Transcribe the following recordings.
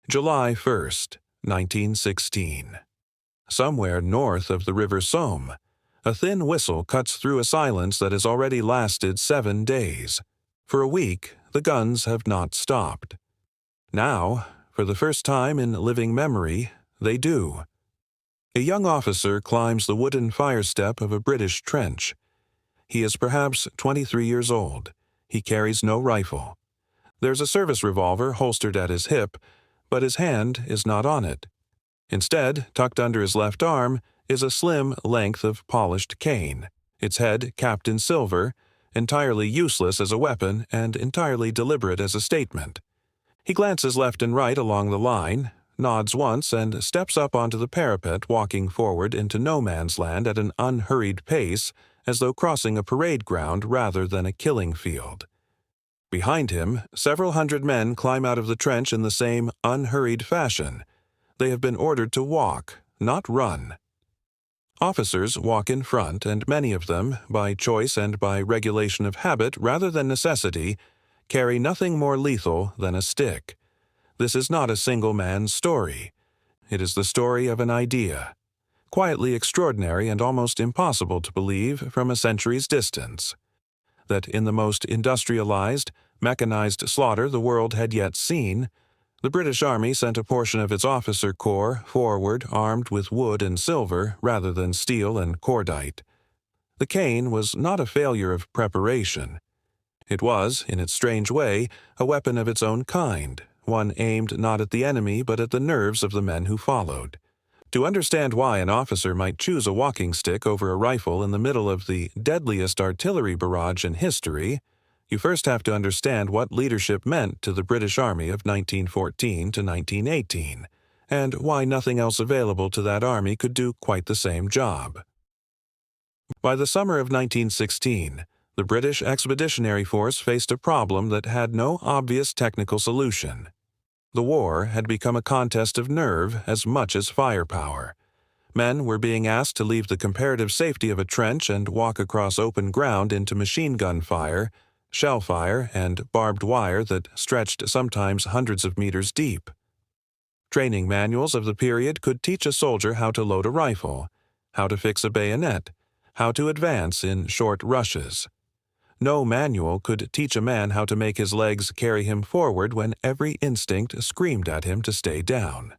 July 1st, 1916. Somewhere north of the River Somme, a thin whistle cuts through a silence that has already lasted 7 days. For a week, the guns have not stopped. Now, for the first time in living memory, they do. A young officer climbs the wooden fire step of a British trench. He is perhaps 23 years old. He carries no rifle. There's a service revolver holstered at his hip, but his hand is not on it. Instead, tucked under his left arm, is a slim length of polished cane, its head capped in silver, entirely useless as a weapon and entirely deliberate as a statement. He glances left and right along the line, nods once, and steps up onto the parapet, walking forward into no man's land at an unhurried pace, as though crossing a parade ground rather than a killing field. Behind him, several hundred men climb out of the trench in the same unhurried fashion. They have been ordered to walk, not run. Officers walk in front, and many of them, by choice and by regulation of habit rather than necessity, carry nothing more lethal than a stick. This is not a single man's story. It is the story of an idea, quietly extraordinary and almost impossible to believe from a century's distance, that in the most industrialized, mechanized slaughter the world had yet seen, the British Army sent a portion of its officer corps forward armed with wood and silver rather than steel and cordite. The cane was not a failure of preparation. It was, in its strange way, a weapon of its own kind, one aimed not at the enemy but at the nerves of the men who followed. To understand why an officer might choose a walking stick over a rifle in the middle of the deadliest artillery barrage in history, you first have to understand what leadership meant to the British Army of 1914 to 1918, and why nothing else available to that army could do quite the same job. By the summer of 1916, the British Expeditionary Force faced a problem that had no obvious technical solution. The war had become a contest of nerve as much as firepower. Men were being asked to leave the comparative safety of a trench and walk across open ground into machine gun fire, shell fire, and barbed wire that stretched sometimes hundreds of meters deep. Training manuals of the period could teach a soldier how to load a rifle, how to fix a bayonet, how to advance in short rushes. No manual could teach a man how to make his legs carry him forward when every instinct screamed at him to stay down.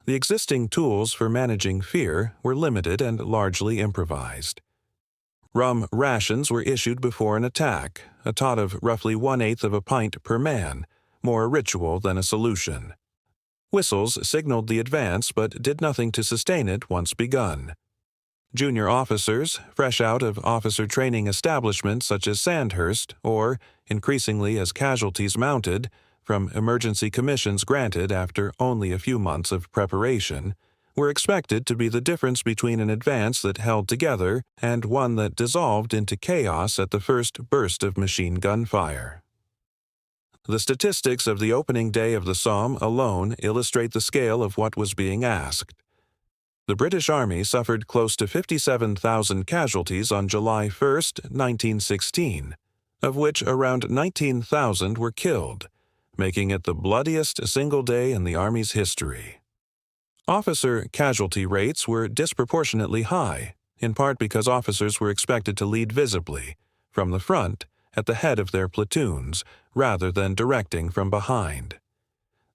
The existing tools for managing fear were limited and largely improvised. Rum rations were issued before an attack, a tot of roughly 1/8 of a pint per man, more a ritual than a solution. Whistles signaled the advance but did nothing to sustain it once begun. Junior officers, fresh out of officer training establishments such as Sandhurst, or, increasingly as casualties mounted, from emergency commissions granted after only a few months of preparation, were expected to be the difference between an advance that held together and one that dissolved into chaos at the first burst of machine gun fire. The statistics of the opening day of the Somme alone illustrate the scale of what was being asked. The British Army suffered close to 57,000 casualties on July 1st, 1916, of which around 19,000 were killed, making it the bloodiest single day in the Army's history. Officer casualty rates were disproportionately high, in part because officers were expected to lead visibly, from the front, at the head of their platoons, rather than directing from behind.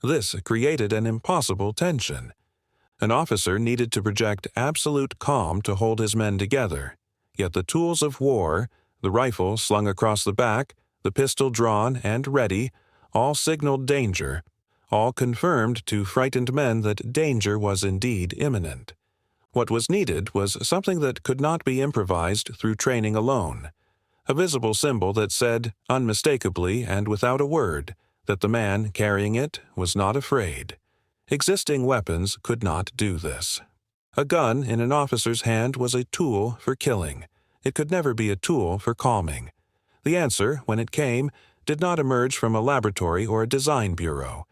This created an impossible tension. An officer needed to project absolute calm to hold his men together, yet the tools of war, the rifle slung across the back, the pistol drawn and ready, all signaled danger, all confirmed to frightened men that danger was indeed imminent. What was needed was something that could not be improvised through training alone, a visible symbol that said, unmistakably and without a word, that the man carrying it was not afraid. Existing weapons could not do this. A gun in an officer's hand was a tool for killing. It could never be a tool for calming. The answer, when it came, did not emerge from a laboratory or a design bureau.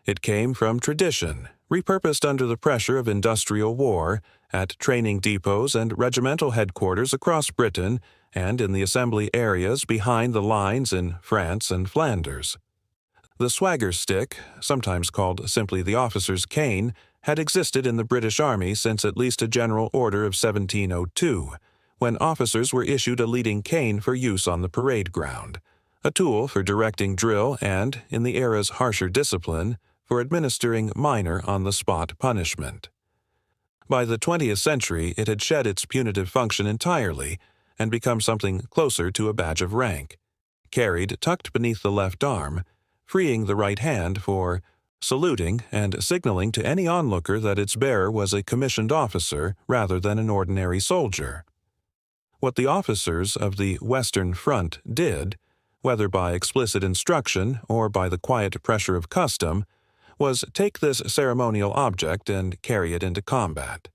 It came from tradition, repurposed under the pressure of industrial war, at training depots and regimental headquarters across Britain and in the assembly areas behind the lines in France and Flanders. The swagger stick, sometimes called simply the officer's cane, had existed in the British Army since at least a general order of 1702, when officers were issued a leading cane for use on the parade ground, a tool for directing drill and, in the era's harsher discipline, for administering minor on-the-spot punishment. By the 20th century, it had shed its punitive function entirely and become something closer to a badge of rank, carried tucked beneath the left arm, freeing the right hand for saluting and signaling to any onlooker that its bearer was a commissioned officer rather than an ordinary soldier. What the officers of the Western Front did, whether by explicit instruction or by the quiet pressure of custom, was take this ceremonial object and carry it into combat.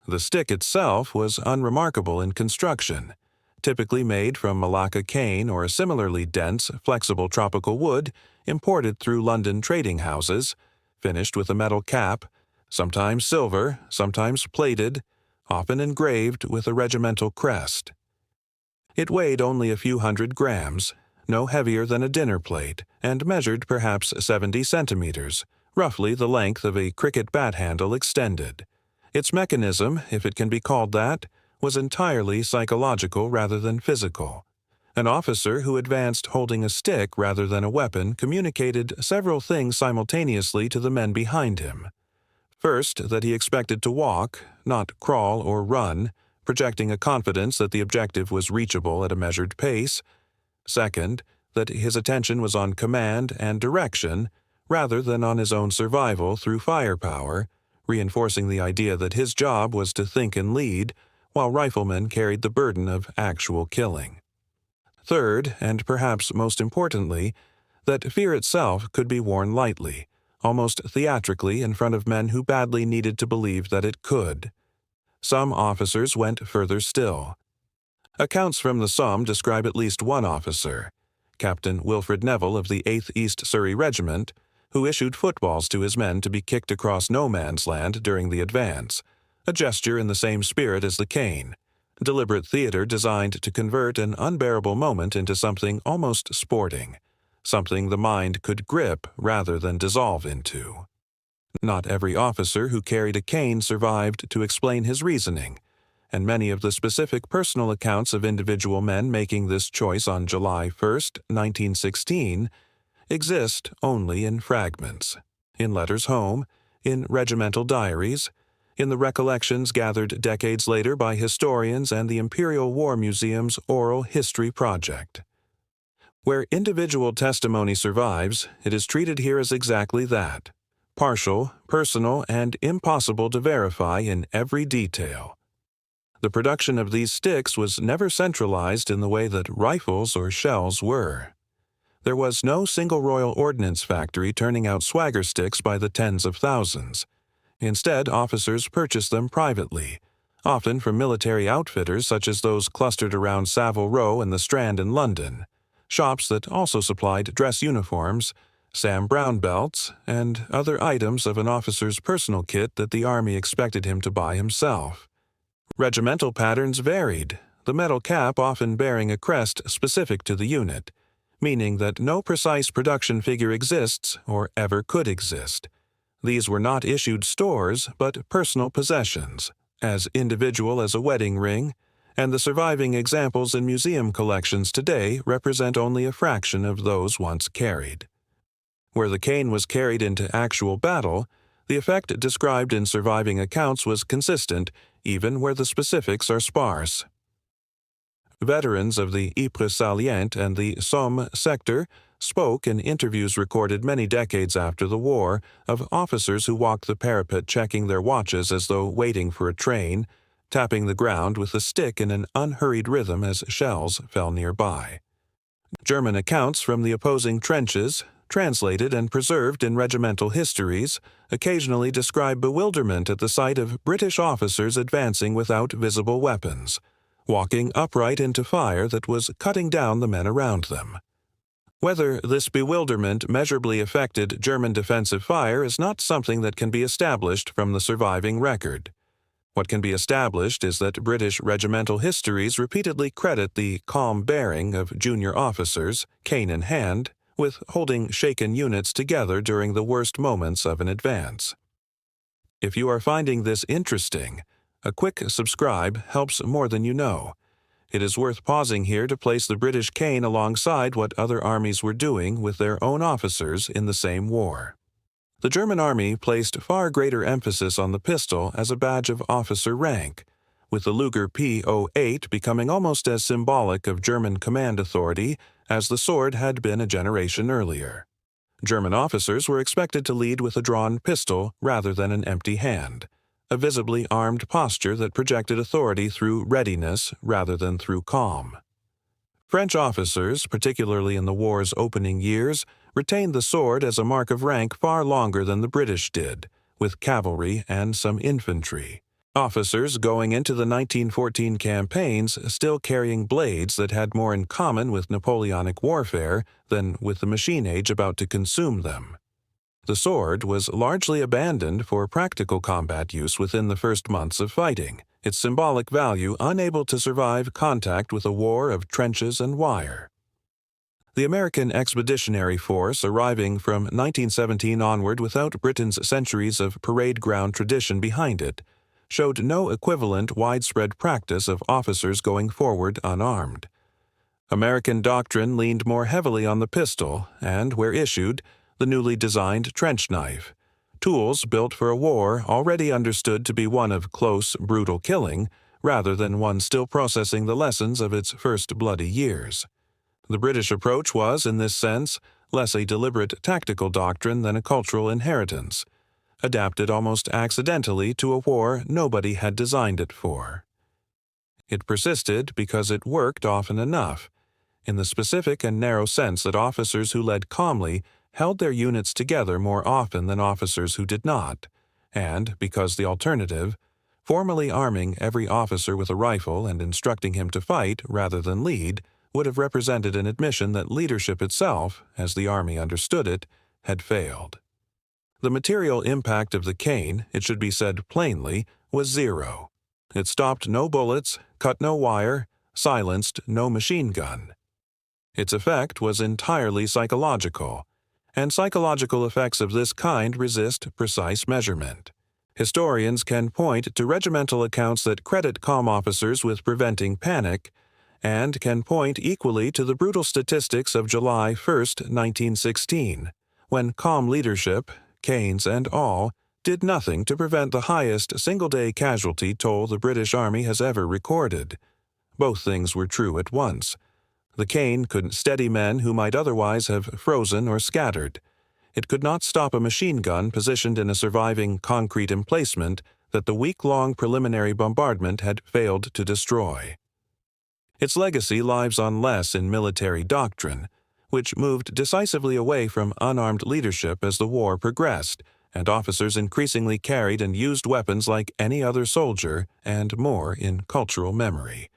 The stick itself was unremarkable in construction, typically made from Malacca cane or a similarly dense, flexible tropical wood imported through London trading houses, finished with a metal cap, sometimes silver, sometimes plated, often engraved with a regimental crest. It weighed only a few hundred grams, no heavier than a dinner plate, and measured perhaps 70 centimeters, roughly the length of a cricket bat handle extended. Its mechanism, if it can be called that, was entirely psychological rather than physical. An officer who advanced holding a stick rather than a weapon communicated several things simultaneously to the men behind him. First, that he expected to walk, not crawl or run, projecting a confidence that the objective was reachable at a measured pace. Second, that his attention was on command and direction rather than on his own survival through firepower, reinforcing the idea that his job was to think and lead, while riflemen carried the burden of actual killing. Third, and perhaps most importantly, that fear itself could be worn lightly, almost theatrically in front of men who badly needed to believe that it could. Some officers went further still. Accounts from the Somme describe at least one officer, Captain Wilfred Neville of the 8th East Surrey Regiment, who issued footballs to his men to be kicked across no man's land during the advance, a gesture in the same spirit as the cane, deliberate theater designed to convert an unbearable moment into something almost sporting, something the mind could grip rather than dissolve into. Not every officer who carried a cane survived to explain his reasoning, and many of the specific personal accounts of individual men making this choice on July 1, 1916, exist only in fragments, in letters home, in regimental diaries, in the recollections gathered decades later by historians and the Imperial War Museum's Oral History Project. Where individual testimony survives, it is treated here as exactly that, partial, personal, and impossible to verify in every detail. The production of these sticks was never centralized in the way that rifles or shells were. There was no single Royal Ordnance factory turning out swagger sticks by the tens of thousands. Instead, officers purchased them privately, often from military outfitters such as those clustered around Savile Row and the Strand in London, shops that also supplied dress uniforms, Sam Browne belts, and other items of an officer's personal kit that the Army expected him to buy himself. Regimental patterns varied, the metal cap often bearing a crest specific to the unit, meaning that no precise production figure exists or ever could exist. These were not issued stores, but personal possessions, as individual as a wedding ring, and the surviving examples in museum collections today represent only a fraction of those once carried. Where the cane was carried into actual battle, the effect described in surviving accounts was consistent, even where the specifics are sparse. Veterans of the Ypres salient and the Somme sector spoke in interviews recorded many decades after the war of officers who walked the parapet checking their watches as though waiting for a train, tapping the ground with a stick in an unhurried rhythm as shells fell nearby. German accounts from the opposing trenches, translated and preserved in regimental histories, occasionally describe bewilderment at the sight of British officers advancing without visible weapons, walking upright into fire that was cutting down the men around them. Whether this bewilderment measurably affected German defensive fire is not something that can be established from the surviving record. What can be established is that British regimental histories repeatedly credit the calm bearing of junior officers, cane in hand, with holding shaken units together during the worst moments of an advance. If you are finding this interesting, a quick subscribe helps more than you know. It is worth pausing here to place the British cane alongside what other armies were doing with their own officers in the same war. The German army placed far greater emphasis on the pistol as a badge of officer rank, with the Luger P-08 becoming almost as symbolic of German command authority as the sword had been a generation earlier. German officers were expected to lead with a drawn pistol rather than an empty hand, a visibly armed posture that projected authority through readiness rather than through calm. French officers, particularly in the war's opening years, retained the sword as a mark of rank far longer than the British did, with cavalry and some infantry. Officers going into the 1914 campaigns still carrying blades that had more in common with Napoleonic warfare than with the machine age about to consume them. The sword was largely abandoned for practical combat use within the first months of fighting, its symbolic value unable to survive contact with a war of trenches and wire. The American Expeditionary Force, arriving from 1917 onward without Britain's centuries of parade ground tradition behind it, showed no equivalent widespread practice of officers going forward unarmed. American doctrine leaned more heavily on the pistol and, where issued, the newly designed trench knife, tools built for a war already understood to be one of close, brutal killing, rather than one still processing the lessons of its first bloody years. The British approach was, in this sense, less a deliberate tactical doctrine than a cultural inheritance, adapted almost accidentally to a war nobody had designed it for. It persisted because it worked often enough, in the specific and narrow sense that officers who led calmly held their units together more often than officers who did not, and because the alternative, formally arming every officer with a rifle and instructing him to fight rather than lead, would have represented an admission that leadership itself, as the army understood it, had failed. The material impact of the cane, it should be said plainly, was zero. It stopped no bullets, cut no wire, silenced no machine gun. Its effect was entirely psychological, and psychological effects of this kind resist precise measurement. Historians can point to regimental accounts that credit calm officers with preventing panic, and can point equally to the brutal statistics of July 1, 1916, when calm leadership, canes and all, did nothing to prevent the highest single-day casualty toll the British Army has ever recorded. Both things were true at once. The cane could steady men who might otherwise have frozen or scattered. It could not stop a machine gun positioned in a surviving concrete emplacement that the week-long preliminary bombardment had failed to destroy. Its legacy lies on less in military doctrine, which moved decisively away from unarmed leadership as the war progressed, and officers increasingly carried and used weapons like any other soldier, and more in cultural memory.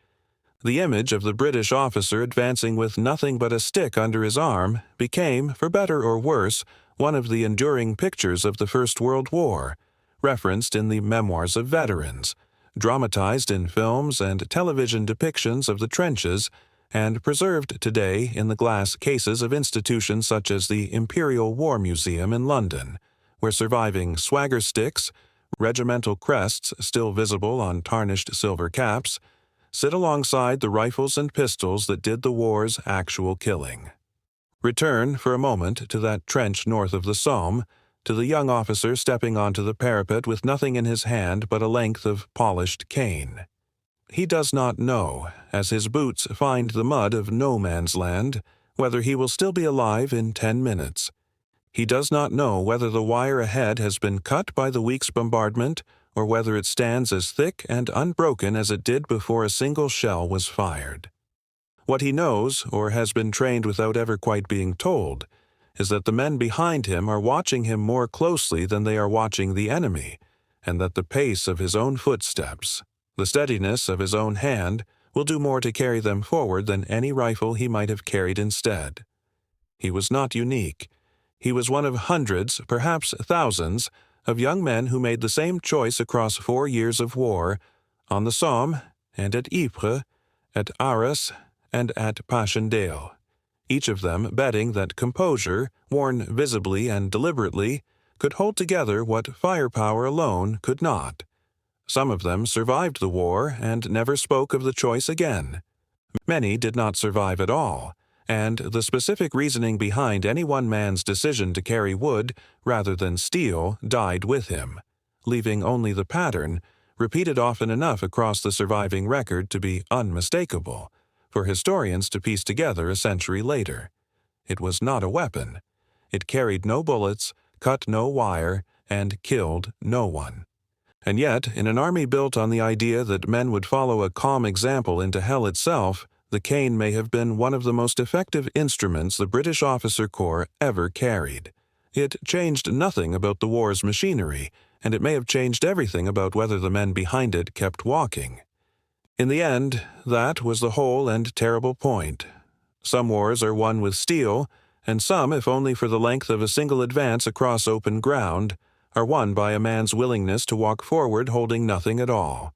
The image of the British officer advancing with nothing but a stick under his arm became, for better or worse, one of the enduring pictures of the First World War, referenced in the memoirs of veterans, dramatized in films and television depictions of the trenches, and preserved today in the glass cases of institutions such as the Imperial War Museum in London, where surviving swagger sticks, regimental crests still visible on tarnished silver caps, sit alongside the rifles and pistols that did the war's actual killing. Return for a moment to that trench north of the Somme, to the young officer stepping onto the parapet with nothing in his hand but a length of polished cane. He does not know, as his boots find the mud of no man's land, whether he will still be alive in 10 minutes. He does not know whether the wire ahead has been cut by the week's bombardment, or whether it stands as thick and unbroken as it did before a single shell was fired. What he knows, or has been trained without ever quite being told, is that the men behind him are watching him more closely than they are watching the enemy, and that the pace of his own footsteps, the steadiness of his own hand, will do more to carry them forward than any rifle he might have carried instead. He was not unique. He was one of hundreds, perhaps thousands, of young men who made the same choice across 4 years of war, on the Somme, and at Ypres, at Arras, and at Passchendaele. each of them betting that composure, worn visibly and deliberately, could hold together what firepower alone could not. Some of them survived the war and never spoke of the choice again. Many did not survive at all, and the specific reasoning behind any one man's decision to carry wood rather than steel died with him, leaving only the pattern, repeated often enough across the surviving record to be unmistakable, for historians to piece together a century later. It was not a weapon. It carried no bullets, cut no wire, and killed no one. And yet, in an army built on the idea that men would follow a calm example into hell itself, the cane may have been one of the most effective instruments the British officer corps ever carried. It changed nothing about the war's machinery, and it may have changed everything about whether the men behind it kept walking. In the end, that was the whole and terrible point. Some wars are won with steel, and some, if only for the length of a single advance across open ground, are won by a man's willingness to walk forward holding nothing at all.